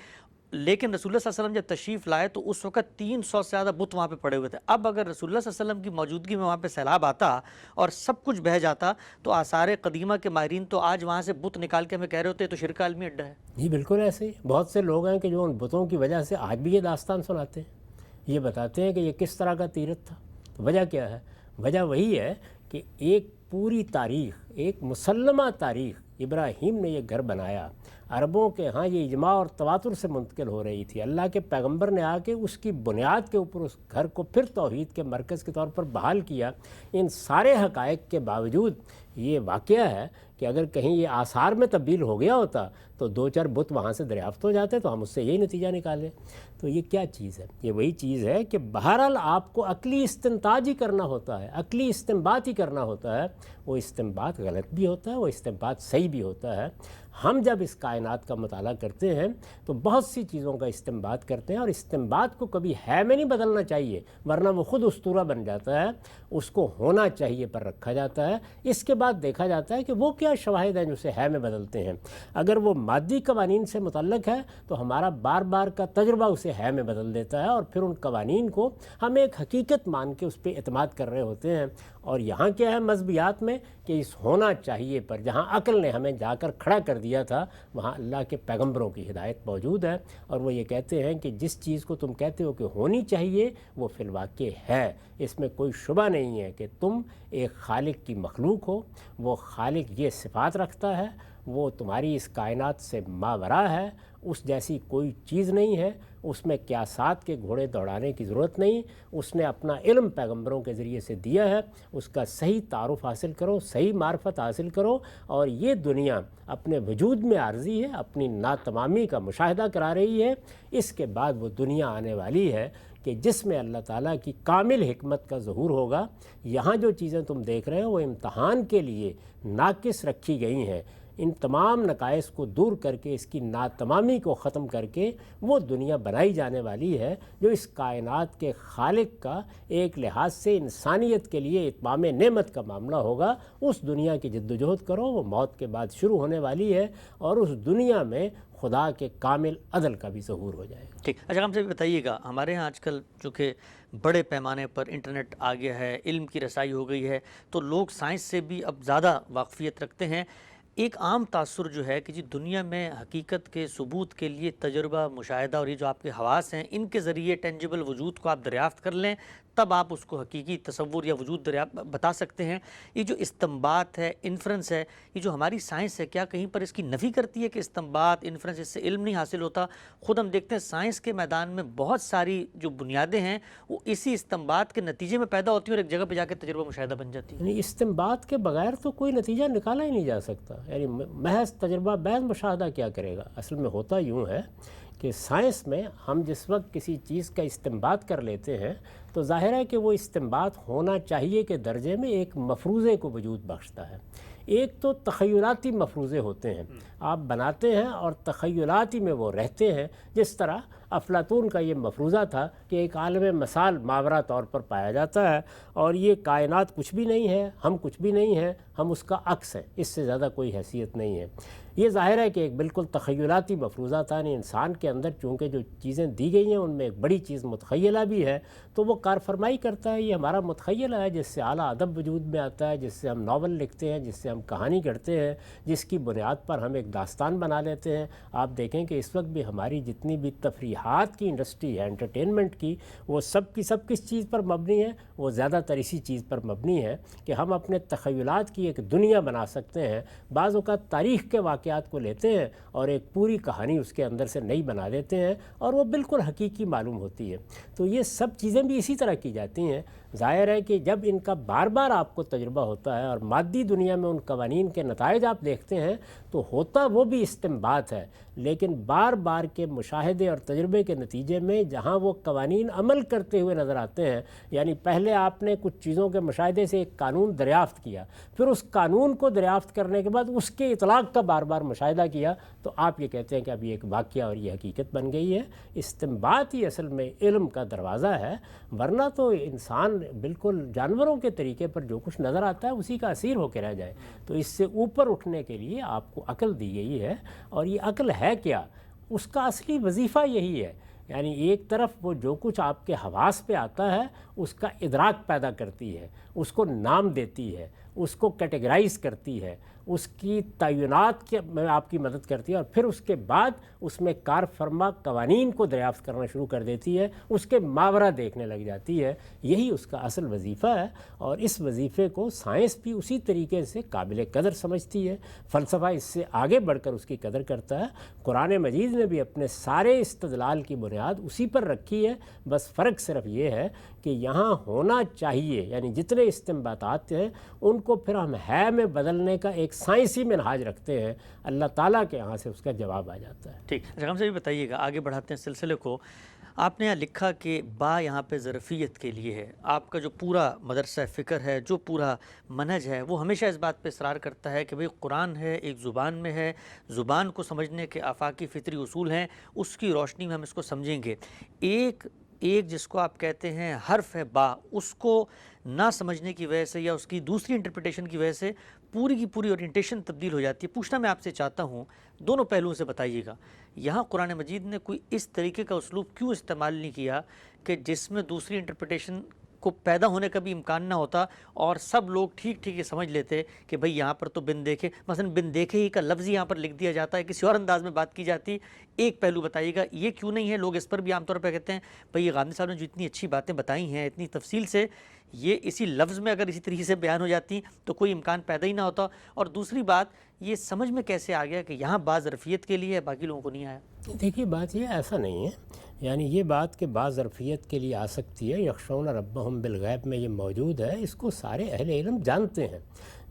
لیکن رسول اللہ صلی اللہ علیہ وسلم جب تشریف لائے تو اس وقت 300 سے زیادہ بت وہاں پہ پڑے ہوئے تھے. اب اگر رسول اللہ صلی اللہ علیہ وسلم کی موجودگی میں وہاں پہ سیلاب آتا اور سب کچھ بہہ جاتا تو آثار قدیمہ کے ماہرین تو آج وہاں سے بت نکال کے ہمیں کہہ رہے ہوتے تو شرک عالمی اڈا ہے. جی بالکل ایسے ہی بہت سے لوگ ہیں کہ جو ان بتوں کی وجہ سے آج بھی یہ داستان سناتے ہیں. یہ بتاتے ہیں کہ یہ کس طرح کا تیرتھ تھا. تو وجہ کیا ہے؟ وجہ وہی ہے کہ ایک پوری تاریخ، ایک مسلمہ تاریخ، ابراہیم نے یہ گھر بنایا. عربوں کے ہاں یہ اجماع اور تواتر سے منتقل ہو رہی تھی. اللہ کے پیغمبر نے آ کے اس کی بنیاد کے اوپر اس گھر کو پھر توحید کے مرکز کے طور پر بحال کیا. ان سارے حقائق کے باوجود یہ واقعہ ہے کہ اگر کہیں یہ آثار میں تبدیل ہو گیا ہوتا تو 2-4 بت وہاں سے دریافت ہو جاتے تو ہم اس سے یہی نتیجہ نکالیں. تو یہ کیا چیز ہے؟ یہ وہی چیز ہے کہ بہرحال آپ کو عقلی استنتاج ہی کرنا ہوتا ہے، عقلی استنباط ہی کرنا ہوتا ہے. وہ استنباط غلط بھی ہوتا ہے، وہ استنباط صحیح بھی ہوتا ہے. ہم جب اس کائنات کا مطالعہ کرتے ہیں تو بہت سی چیزوں کا استنباط کرتے ہیں اور استنباط کو کبھی ہے میں نہیں بدلنا چاہیے ورنہ وہ خود اسطورہ بن جاتا ہے. اس کو ہونا چاہیے پر رکھا جاتا ہے. اس کے بعد دیکھا جاتا ہے کہ وہ کیا شواہد ہیں جو اسے ہے میں بدلتے ہیں. اگر وہ مادی قوانین سے متعلق ہے تو ہمارا بار بار کا تجربہ اسے ہے میں بدل دیتا ہے اور پھر ان قوانین کو ہم ایک حقیقت مان کے اس پہ اعتماد کر رہے ہوتے ہیں. اور یہاں کیا ہے مذہبیات میں کہ اس ہونا چاہیے پر جہاں عقل نے ہمیں جا کر کھڑا کر دیا تھا وہاں اللہ کے پیغمبروں کی ہدایت موجود ہے. اور وہ یہ کہتے ہیں کہ جس چیز کو تم کہتے ہو کہ ہونی چاہیے وہ فی الواقع ہے. اس میں کوئی شبہ نہیں ہے کہ تم ایک خالق کی مخلوق ہو. وہ خالق یہ صفات رکھتا ہے، وہ تمہاری اس کائنات سے ماورا ہے، اس جیسی کوئی چیز نہیں ہے. اس میں قیاسات کے گھوڑے دوڑانے کی ضرورت نہیں. اس نے اپنا علم پیغمبروں کے ذریعے سے دیا ہے. اس کا صحیح تعارف حاصل کرو، صحیح معرفت حاصل کرو. اور یہ دنیا اپنے وجود میں عارضی ہے، اپنی ناتمامی کا مشاہدہ کرا رہی ہے. اس کے بعد وہ دنیا آنے والی ہے کہ جس میں اللہ تعالیٰ کی کامل حکمت کا ظہور ہوگا. یہاں جو چیزیں تم دیکھ رہے ہو وہ امتحان کے لیے ناقص رکھی گئی ہیں. ان تمام نقائص کو دور کر کے، اس کی ناتمامی کو ختم کر کے وہ دنیا بنائی جانے والی ہے جو اس کائنات کے خالق کا ایک لحاظ سے انسانیت کے لیے اتمام نعمت کا معاملہ ہوگا۔ اس دنیا کی جد و جہد کرو، وہ موت کے بعد شروع ہونے والی ہے، اور اس دنیا میں خدا کے کامل عدل کا بھی ظہور ہو جائے گا۔ ٹھیک، اچھا ہم سے بھی بتائیے گا، ہمارے ہاں آج کل چونکہ بڑے پیمانے پر انٹرنیٹ آ گیا ہے، علم کی رسائی ہو گئی ہے، تو لوگ سائنس سے بھی اب زیادہ واقفیت رکھتے ہیں۔ ایک عام تاثر جو ہے کہ جی دنیا میں حقیقت کے ثبوت کے لیے تجربہ، مشاہدہ اور یہ جو آپ کے حواس ہیں، ان کے ذریعے ٹینجیبل وجود کو آپ دریافت کر لیں، تب آپ اس کو حقیقی تصور یا وجود دریافت بتا سکتے ہیں۔ یہ جو استنباط ہے، انفرنس ہے، یہ جو ہماری سائنس ہے، کیا کہیں پر اس کی نفی کرتی ہے کہ استنباط، انفرنس، اس سے علم نہیں حاصل ہوتا؟ خود ہم دیکھتے ہیں سائنس کے میدان میں بہت ساری جو بنیادیں ہیں وہ اسی استنباط کے نتیجے میں پیدا ہوتی ہیں اور ایک جگہ پہ جا کے تجربہ مشاہدہ بن جاتی ہے۔ یعنی استنباط کے بغیر تو کوئی نتیجہ نکالا ہی نہیں جا سکتا، یعنی محض تجربہ محض مشاہدہ کیا کرے گا؟ اصل میں ہوتا یوں ہے کہ سائنس میں ہم جس وقت کسی چیز کا استنباط کر لیتے ہیں تو ظاہر ہے کہ وہ استنباط ہونا چاہیے کے درجے میں ایک مفروضے کو وجود بخشتا ہے۔ ایک تو تخیلاتی مفروضے ہوتے ہیں، آپ بناتے ہیں اور تخیلاتی میں وہ رہتے ہیں، جس طرح افلاطون کا یہ مفروضہ تھا کہ ایک عالم مثال ماورا طور پر پایا جاتا ہے اور یہ کائنات کچھ بھی نہیں ہے، ہم کچھ بھی نہیں ہیں، ہم اس کا عکس ہیں، اس سے زیادہ کوئی حیثیت نہیں ہے۔ یہ ظاہر ہے کہ ایک بالکل تخیلاتی مفروضہ تھا، یعنی انسان کے اندر چونکہ جو چیزیں دی گئی ہیں ان میں ایک بڑی چیز متخیلہ بھی ہے، تو وہ کار فرمائی کرتا ہے۔ یہ ہمارا متخیلہ ہے جس سے اعلیٰ ادب وجود میں آتا ہے، جس سے ہم ناول لکھتے ہیں، جس سے ہم کہانی گھڑتے ہیں، جس کی بنیاد پر ہم ایک داستان بنا لیتے ہیں۔ آپ دیکھیں کہ اس وقت بھی ہماری جتنی بھی تفریحات کی انڈسٹری ہے، انٹرٹینمنٹ کی، وہ سب کی سب کس چیز پر مبنی ہے؟ وہ زیادہ تر اسی چیز پر مبنی ہے کہ ہم اپنے تخیلات کی ایک دنیا بنا سکتے ہیں۔ بعض اوقات تاریخ کے واقعات کو لیتے ہیں اور ایک پوری کہانی اس کے اندر سے نئی بنا دیتے ہیں اور وہ بالکل حقیقی معلوم ہوتی ہے۔ تو یہ سب چیزیں بھی اسی طرح کی جاتی ہیں۔ ظاہر ہے کہ جب ان کا بار بار آپ کو تجربہ ہوتا ہے اور مادی دنیا میں ان قوانین کے نتائج آپ دیکھتے ہیں تو ہوتا وہ بھی استنباط ہے، لیکن بار بار کے مشاہدے اور تجربے کے نتیجے میں جہاں وہ قوانین عمل کرتے ہوئے نظر آتے ہیں، یعنی پہلے آپ نے کچھ چیزوں کے مشاہدے سے ایک قانون دریافت کیا، پھر اس قانون کو دریافت کرنے کے بعد اس کے اطلاق کا بار بار مشاہدہ کیا، تو آپ یہ کہتے ہیں کہ اب یہ ایک واقعہ اور یہ حقیقت بن گئی ہے۔ استنباط ہی اصل میں علم کا دروازہ ہے، ورنہ تو انسان بالکل جانوروں کے طریقے پر جو کچھ نظر آتا ہے اسی کا اسیر ہو کے رہ جائے۔ تو اس سے اوپر اٹھنے کے لیے آپ کو عقل دی گئی ہے، اور یہ عقل ہے کیا؟ اس کا اصلی وظیفہ یہی ہے، یعنی ایک طرف وہ جو کچھ آپ کے حواس پہ آتا ہے اس کا ادراک پیدا کرتی ہے، اس کو نام دیتی ہے، اس کو کیٹیگرائز کرتی ہے، اس کی تعینات میں آپ کی مدد کرتی ہے، اور پھر اس کے بعد اس میں کار فرما قوانین کو دریافت کرنا شروع کر دیتی ہے، اس کے ماورا دیکھنے لگ جاتی ہے۔ یہی اس کا اصل وظیفہ ہے، اور اس وظیفے کو سائنس بھی اسی طریقے سے قابل قدر سمجھتی ہے، فلسفہ اس سے آگے بڑھ کر اس کی قدر کرتا ہے۔ قرآن مجید نے بھی اپنے سارے استدلال کی بنیاد اسی پر رکھی ہے، بس فرق صرف یہ ہے کہ یہاں ہونا چاہیے، یعنی جتنے استنباطات ہیں ان کو پھر ہم ہے میں بدلنے کا ایک سائنسی منہاج رکھتے ہیں، اللہ تعالیٰ کے یہاں سے اس کا جواب آ جاتا ہے۔ ٹھیک، اچھا ہم سے بھی بتائیے گا، آگے بڑھاتے ہیں سلسلے کو۔ آپ نے یہاں لکھا کہ با یہاں پہ ظرفیت کے لیے ہے۔ آپ کا جو پورا مدرسہ فکر ہے، جو پورا منہج ہے، وہ ہمیشہ اس بات پہ اصرار کرتا ہے کہ بھئی قرآن ہے، ایک زبان میں ہے، زبان کو سمجھنے کے آفاقی فطری اصول ہیں، اس کی روشنی میں ہم اس کو سمجھیں گے۔ ایک جس کو آپ کہتے ہیں حرف ہے با، اس کو نہ سمجھنے کی وجہ سے یا اس کی دوسری انٹرپریٹیشن کی وجہ سے پوری کی پوری اورینٹیشن تبدیل ہو جاتی ہے۔ پوچھنا میں آپ سے چاہتا ہوں، دونوں پہلوؤں سے بتائیے گا، یہاں قرآن مجید نے کوئی اس طریقے کا اسلوب کیوں استعمال نہیں کیا کہ جس میں دوسری انٹرپریٹیشن کو پیدا ہونے کا بھی امکان نہ ہوتا اور سب لوگ ٹھیک ٹھیک یہ سمجھ لیتے کہ بھئی یہاں پر تو بن دیکھے، مثلا بن دیکھے ہی کا لفظ یہاں پر لکھ دیا جاتا ہے، کسی اور انداز میں بات کی جاتی۔ ایک پہلو بتائیے گا یہ کیوں نہیں ہے؟ لوگ اس پر بھی عام طور پہ کہتے ہیں بھئی یہ غامدی صاحب نے جو اتنی اچھی باتیں بتائی ہیں اتنی تفصیل سے، یہ اسی لفظ میں اگر اسی طریقے سے بیان ہو جاتی تو کوئی امکان پیدا ہی نہ ہوتا۔ اور دوسری بات، یہ سمجھ میں کیسے آ گیا کہ یہاں بعض ظرفیت کے لیے ہے، باقی لوگوں کو نہیں آیا؟ دیکھیے بات یہ ایسا نہیں ہے، یعنی یہ بات کہ بعض ظرفیت کے لیے آ سکتی ہے، یخشون ربہم بالغیب میں یہ موجود ہے، اس کو سارے اہل علم جانتے ہیں۔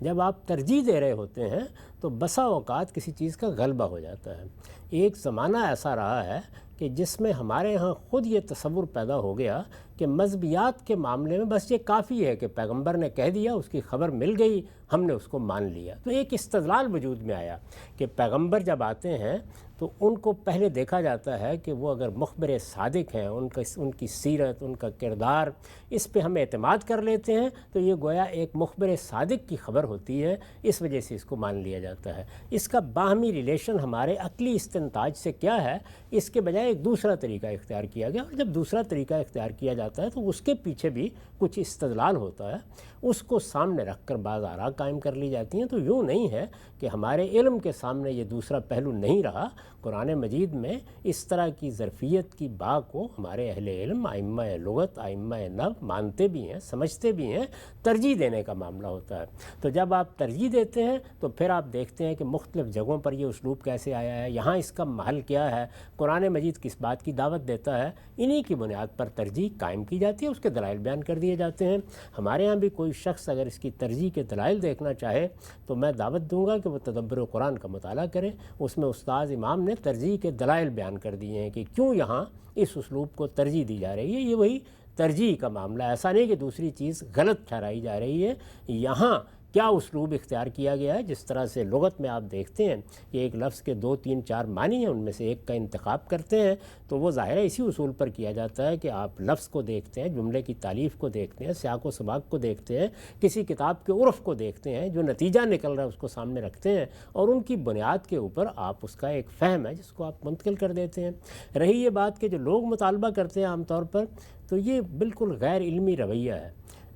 جب آپ ترجیح دے رہے ہوتے ہیں تو بسا اوقات کسی چیز کا غلبہ ہو جاتا ہے۔ ایک زمانہ ایسا رہا ہے کہ جس میں ہمارے ہاں خود یہ تصور پیدا ہو گیا کہ مذہبیات کے معاملے میں بس یہ کافی ہے کہ پیغمبر نے کہہ دیا، اس کی خبر مل گئی، ہم نے اس کو مان لیا۔ تو ایک استدلال وجود میں آیا کہ پیغمبر جب آتے ہیں تو ان کو پہلے دیکھا جاتا ہے کہ وہ اگر مخبر صادق ہیں، ان کی سیرت، ان کا کردار، اس پہ ہم اعتماد کر لیتے ہیں، تو یہ گویا ایک مخبر صادق کی خبر ہوتی ہے، اس وجہ سے اس کو مان لیا جاتا ہے۔ اس کا باہمی ریلیشن ہمارے عقلی استنتاج سے کیا ہے، اس کے بجائے ایک دوسرا طریقہ اختیار کیا گیا، اور جب دوسرا طریقہ اختیار کیا جاتا ہے تو اس کے پیچھے بھی کچھ استدلال ہوتا ہے، اس کو سامنے رکھ کر بعض آراء قائم کر لی جاتی ہیں۔ تو یوں نہیں ہے کہ ہمارے علم کے سامنے یہ دوسرا پہلو نہیں رہا۔ قرآن مجید میں اس طرح کی ظرفیت کی باع کو ہمارے اہل علم، ائمہ لغت، ائمہ نحو مانتے بھی ہیں، سمجھتے بھی ہیں، ترجیح دینے کا معاملہ ہوتا ہے۔ تو جب آپ ترجیح دیتے ہیں تو پھر آپ دیکھتے ہیں کہ مختلف جگہوں پر یہ اسلوب کیسے آیا ہے، یہاں اس کا محل کیا ہے، قرآن مجید کس بات کی دعوت دیتا ہے، انہی کی بنیاد پر ترجیح قائم کی جاتی ہے، اس کے دلائل بیان کر دیے جاتے ہیں۔ ہمارے ہاں بھی کوئی شخص اگر اس کی ترجیح کے دلائل دیکھنا چاہے تو میں دعوت دوں گا کہ وہ تدبر قرآن کا مطالعہ کرے، اس میں استاذ امام نے ترجیح کے دلائل بیان کر دیے ہیں کہ کیوں یہاں اس اسلوب کو ترجیح دی جا رہی ہے۔ یہ وہی ترجیح کا معاملہ ہے، ایسا نہیں کہ دوسری چیز غلط ٹھہرائی جا رہی ہے، یہاں کیا اسلوب اختیار کیا گیا ہے۔ جس طرح سے لغت میں آپ دیکھتے ہیں کہ ایک لفظ کے 2 3 4 معنی ہیں، ان میں سے ایک کا انتخاب کرتے ہیں، تو وہ ظاہر ہے اسی اصول پر کیا جاتا ہے کہ آپ لفظ کو دیکھتے ہیں، جملے کی تالیف کو دیکھتے ہیں، سیاق و سباق کو دیکھتے ہیں، کسی کتاب کے عرف کو دیکھتے ہیں، جو نتیجہ نکل رہا ہے اس کو سامنے رکھتے ہیں، اور ان کی بنیاد کے اوپر آپ اس کا ایک فہم ہے جس کو آپ منتقل کر دیتے ہیں۔ رہی یہ بات کہ جو لوگ مطالبہ کرتے ہیں عام طور پر، تو یہ بالکل غیر علمی رویہ ہے۔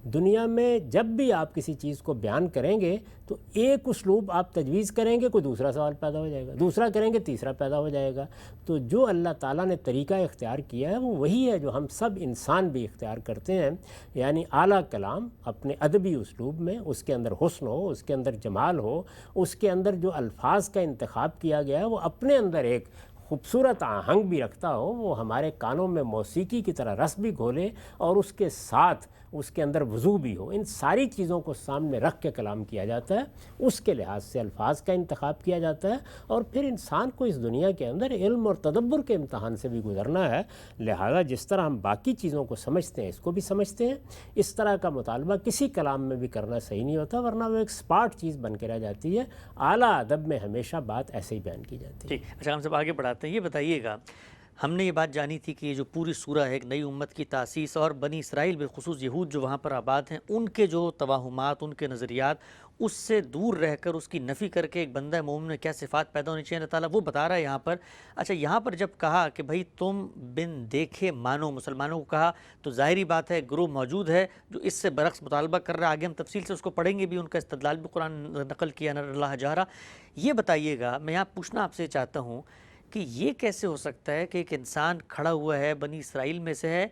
دنیا میں جب بھی آپ کسی چیز کو بیان کریں گے تو ایک اسلوب آپ تجویز کریں گے، کوئی دوسرا سوال پیدا ہو جائے گا، دوسرا کریں گے تیسرا پیدا ہو جائے گا۔ تو جو اللہ تعالیٰ نے طریقہ اختیار کیا ہے وہ وہی ہے جو ہم سب انسان بھی اختیار کرتے ہیں، یعنی اعلیٰ کلام اپنے ادبی اسلوب میں، اس کے اندر حسن ہو، اس کے اندر جمال ہو، اس کے اندر جو الفاظ کا انتخاب کیا گیا ہے وہ اپنے اندر ایک خوبصورت آہنگ بھی رکھتا ہو، وہ ہمارے کانوں میں موسیقی کی طرح رس بھی گھولے، اور اس کے ساتھ اس کے اندر وضو بھی ہو۔ ان ساری چیزوں کو سامنے رکھ کے کلام کیا جاتا ہے، اس کے لحاظ سے الفاظ کا انتخاب کیا جاتا ہے، اور پھر انسان کو اس دنیا کے اندر علم اور تدبر کے امتحان سے بھی گزرنا ہے۔ لہذا جس طرح ہم باقی چیزوں کو سمجھتے ہیں اس کو بھی سمجھتے ہیں، اس طرح کا مطالبہ کسی کلام میں بھی کرنا صحیح نہیں ہوتا، ورنہ وہ ایک سپاٹ چیز بن کے رہ جاتی ہے۔ اعلیٰ ادب میں ہمیشہ بات ایسے ہی بیان کی جاتی ہے۔ ٹھیک، اچھا ہم سب آگے بڑھاتے ہیں۔ یہ بتائیے گا، ہم نے یہ بات جانی تھی کہ یہ جو پوری سورہ ہے ایک نئی امت کی تاسیس، اور بنی اسرائیل بالخصوص یہود جو وہاں پر آباد ہیں ان کے جو توہمات، ان کے نظریات، اس سے دور رہ کر اس کی نفی کر کے ایک بندہ مومن میں کیا صفات پیدا ہونی چاہیے، اللہ تعالیٰ وہ بتا رہا ہے یہاں پر۔ اچھا یہاں پر جب کہا کہ بھائی تم بن دیکھے مانو، مسلمانوں کو کہا، تو ظاہری بات ہے گروہ موجود ہے جو اس سے برعکس مطالبہ کر رہا ہے، آگے ہم تفصیل سے اس کو پڑھیں گے بھی، ان کا استدلال بھی قرآن نقل کیا، نر اللہ جہرا۔ یہ بتائیے گا، میں یہاں پوچھنا آپ سے چاہتا ہوں کہ یہ کیسے ہو سکتا ہے کہ ایک انسان کھڑا ہوا ہے، بنی اسرائیل میں سے ہے،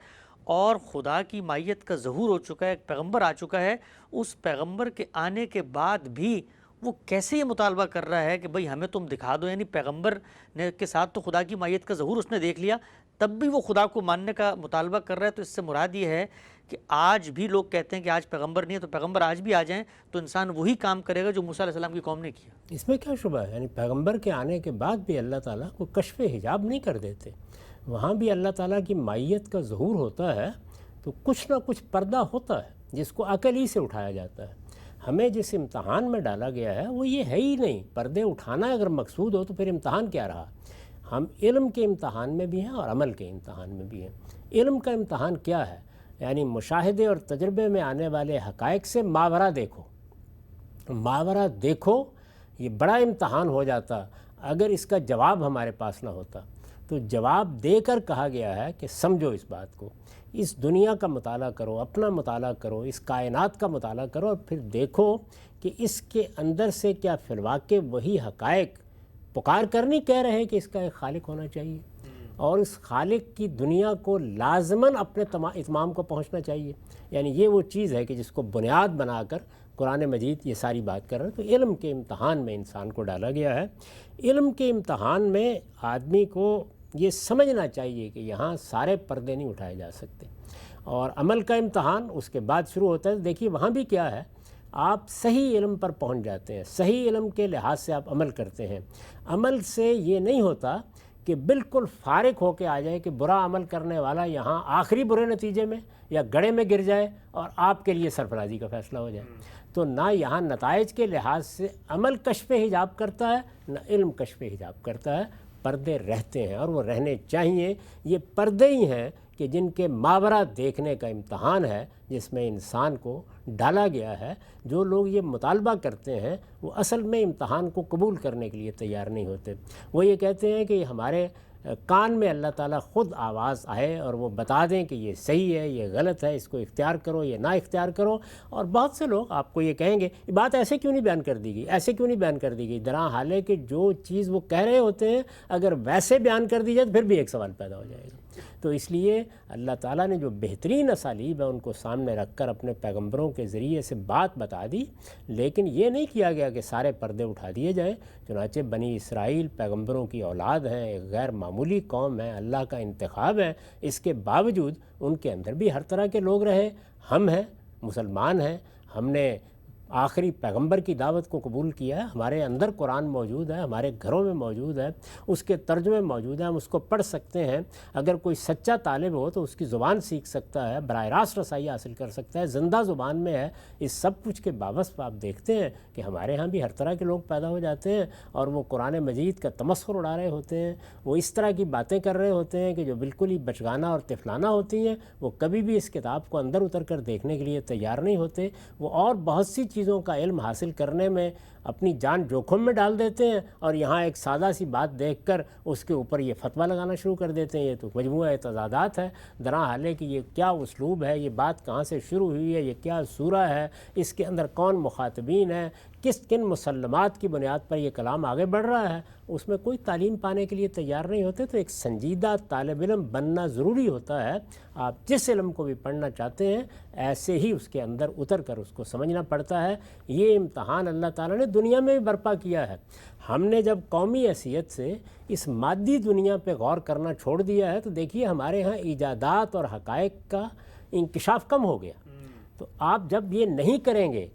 اور خدا کی مائیت کا ظہور ہو چکا ہے، ایک پیغمبر آ چکا ہے، اس پیغمبر کے آنے کے بعد بھی وہ کیسے یہ مطالبہ کر رہا ہے کہ بھئی ہمیں تم دکھا دو؟ یعنی پیغمبر نے کے ساتھ تو خدا کی مائیت کا ظہور اس نے دیکھ لیا، تب بھی وہ خدا کو ماننے کا مطالبہ کر رہا ہے۔ تو اس سے مراد یہ ہے کہ آج بھی لوگ کہتے ہیں کہ آج پیغمبر نہیں ہے، تو پیغمبر آج بھی آ جائیں تو انسان وہی کام کرے گا جو موسیٰ علیہ السلام کی قوم نے کیا۔ اس میں کیا شبہ ہے؟ یعنی پیغمبر کے آنے کے بعد بھی اللہ تعالیٰ کو کشف حجاب نہیں کر دیتے، وہاں بھی اللہ تعالیٰ کی مائیت کا ظہور ہوتا ہے، تو کچھ نہ کچھ پردہ ہوتا ہے جس کو عقل ہی سے اٹھایا جاتا ہے۔ ہمیں جس امتحان میں ڈالا گیا ہے وہ یہ ہے ہی نہیں، پردے اٹھانا اگر مقصود ہو تو پھر امتحان کیا رہا؟ ہم علم کے امتحان میں بھی ہیں اور عمل کے امتحان میں بھی ہیں۔ علم کا امتحان کیا ہے؟ یعنی مشاہدے اور تجربے میں آنے والے حقائق سے ماورا دیکھو، ماورا دیکھو، یہ بڑا امتحان ہو جاتا اگر اس کا جواب ہمارے پاس نہ ہوتا۔ تو جواب دے کر کہا گیا ہے کہ سمجھو اس بات کو، اس دنیا کا مطالعہ کرو، اپنا مطالعہ کرو، اس کائنات کا مطالعہ کرو، اور پھر دیکھو کہ اس کے اندر سے کیا فی الواقع وہی حقائق پکار کر نہیں کہہ رہے کہ اس کا ایک خالق ہونا چاہیے، اور اس خالق کی دنیا کو لازماً اپنے اتمام کو پہنچنا چاہیے۔ یعنی یہ وہ چیز ہے کہ جس کو بنیاد بنا کر قرآن مجید یہ ساری بات کر رہا ہے۔ تو علم کے امتحان میں انسان کو ڈالا گیا ہے۔ علم کے امتحان میں آدمی کو یہ سمجھنا چاہیے کہ یہاں سارے پردے نہیں اٹھائے جا سکتے، اور عمل کا امتحان اس کے بعد شروع ہوتا ہے۔ دیکھیے وہاں بھی کیا ہے، آپ صحیح علم پر پہنچ جاتے ہیں، صحیح علم کے لحاظ سے آپ عمل کرتے ہیں۔ عمل سے یہ نہیں ہوتا کہ بالکل فارغ ہو کے آ جائے کہ برا عمل کرنے والا یہاں آخری برے نتیجے میں یا گڑھے میں گر جائے اور آپ کے لیے سرفرازی کا فیصلہ ہو جائے. تو نہ یہاں نتائج کے لحاظ سے عمل کشف حجاب کرتا ہے نہ علم کشف حجاب کرتا ہے. پردے رہتے ہیں اور وہ رہنے چاہیے. یہ پردے ہی ہیں کہ جن کے ماورا دیکھنے کا امتحان ہے جس میں انسان کو ڈالا گیا ہے. جو لوگ یہ مطالبہ کرتے ہیں وہ اصل میں امتحان کو قبول کرنے کے لیے تیار نہیں ہوتے. وہ یہ کہتے ہیں کہ ہمارے کان میں اللہ تعالیٰ خود آواز آئے اور وہ بتا دیں کہ یہ صحیح ہے یہ غلط ہے، اس کو اختیار کرو یہ نہ اختیار کرو. اور بہت سے لوگ آپ کو یہ کہیں گے یہ بات ایسے کیوں نہیں بیان کر دی گئی، ایسے کیوں نہیں بیان کر دی گئی، درا حال ہے کہ جو چیز وہ کہہ رہے ہوتے ہیں اگر ویسے بیان کر دی جائے تو پھر بھی ایک سوال پیدا ہو جائے گا. تو اس لیے اللہ تعالیٰ نے جو بہترین اسالیب ہے ان کو سامنے رکھ کر اپنے پیغمبروں کے ذریعے سے بات بتا دی، لیکن یہ نہیں کیا گیا کہ سارے پردے اٹھا دیے جائیں. چنانچہ بنی اسرائیل پیغمبروں کی اولاد ہیں، ایک غیر معمولی قوم ہے، اللہ کا انتخاب ہے. اس کے باوجود ان کے اندر بھی ہر طرح کے لوگ رہے. ہم ہیں، مسلمان ہیں، ہم نے آخری پیغمبر کی دعوت کو قبول کیا ہے. ہمارے اندر قرآن موجود ہے، ہمارے گھروں میں موجود ہے، اس کے ترجمے موجود ہیں، ہم اس کو پڑھ سکتے ہیں. اگر کوئی سچا طالب ہو تو اس کی زبان سیکھ سکتا ہے، براہ راست رسائی حاصل کر سکتا ہے، زندہ زبان میں ہے. اس سب کچھ کے باوجود آپ دیکھتے ہیں کہ ہمارے ہاں بھی ہر طرح کے لوگ پیدا ہو جاتے ہیں اور وہ قرآن مجید کا تمسخر اڑا رہے ہوتے ہیں. وہ اس طرح کی باتیں کر رہے ہوتے ہیں کہ جو بالکل ہی بچگانہ اور طفلانہ ہوتی ہیں. وہ کبھی بھی اس کتاب کو اندر اتر کر دیکھنے کے لیے تیار نہیں ہوتے. وہ اور بہت سی چیزوں کا علم حاصل کرنے میں اپنی جان جوخم میں ڈال دیتے ہیں اور یہاں ایک سادہ سی بات دیکھ کر اس کے اوپر یہ فتویٰ لگانا شروع کر دیتے ہیں. یہ تو مجموعہ تضادات ہے. درا حال ہے کہ یہ کیا اسلوب ہے، یہ بات کہاں سے شروع ہوئی ہے، یہ کیا سورہ ہے، اس کے اندر کون مخاطبین ہیں، کن مسلمات کی بنیاد پر یہ کلام آگے بڑھ رہا ہے، اس میں کوئی تعلیم پانے کے لیے تیار نہیں ہوتے. تو ایک سنجیدہ طالب علم بننا ضروری ہوتا ہے. آپ جس علم کو بھی پڑھنا چاہتے ہیں ایسے ہی اس کے اندر اتر کر اس کو سمجھنا پڑتا ہے. یہ امتحان اللہ تعالیٰ نے دنیا میں بھی برپا کیا ہے. ہم نے جب قومی حیثیت سے اس مادی دنیا پہ غور کرنا چھوڑ دیا ہے تو دیکھیے ہمارے ہاں ایجادات اور حقائق کا انکشاف کم ہو گیا. تو آپ جب یہ نہیں کریں گے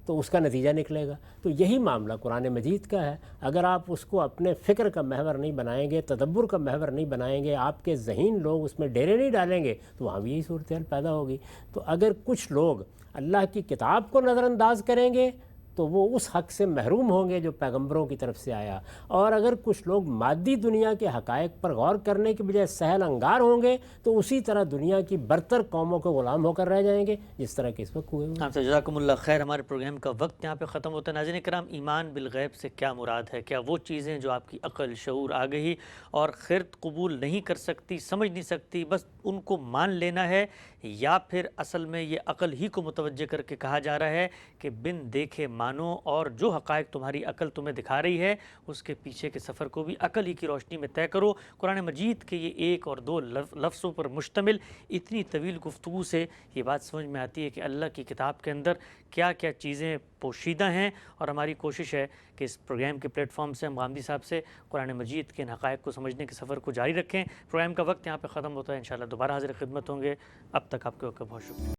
تو اس کا نتیجہ نکلے گا. تو یہی معاملہ قرآن مجید کا ہے. اگر آپ اس کو اپنے فکر کا محور نہیں بنائیں گے، تدبر کا محور نہیں بنائیں گے، آپ کے ذہین لوگ اس میں ڈیرے نہیں ڈالیں گے تو وہاں بھی یہی صورتحال پیدا ہوگی. تو اگر کچھ لوگ اللہ کی کتاب کو نظر انداز کریں گے تو وہ اس حق سے محروم ہوں گے جو پیغمبروں کی طرف سے آیا. اور اگر کچھ لوگ مادی دنیا کے حقائق پر غور کرنے کے بجائے سہل انگار ہوں گے تو اسی طرح دنیا کی برتر قوموں کے غلام ہو کر رہ جائیں گے جس طرح کہ اس وقت ہوئے. آپ سے جزاکم اللہ خیر. ہمارے پروگرام کا وقت یہاں پہ ختم ہوتا ہے. ناظرین کرام، ایمان بالغیب سے کیا مراد ہے؟ کیا وہ چیزیں جو آپ کی عقل، شعور، آگہی اور خرد قبول نہیں کر سکتی، سمجھ نہیں سکتی، بس ان کو مان لینا ہے، یا پھر اصل میں یہ عقل ہی کو متوجہ کر کے کہا جا رہا ہے کہ بن دیکھے مانو اور جو حقائق تمہاری عقل تمہیں دکھا رہی ہے اس کے پیچھے کے سفر کو بھی عقل ہی کی روشنی میں طے کرو. قرآن مجید کے یہ ایک اور دو لفظوں پر مشتمل اتنی طویل گفتگو سے یہ بات سمجھ میں آتی ہے کہ اللہ کی کتاب کے اندر کیا کیا چیزیں پوشیدہ ہیں. اور ہماری کوشش ہے کہ اس پروگرام کے پلیٹ فارم سے ہم غامدی صاحب سے قرآن مجید کے حقائق کو سمجھنے کے سفر کو جاری رکھیں. پروگرام کا وقت یہاں پہ ختم ہوتا ہے. انشاءاللہ دوبارہ حاضر خدمت ہوں گے. اب تک آپ کے وقت بہت شکریہ.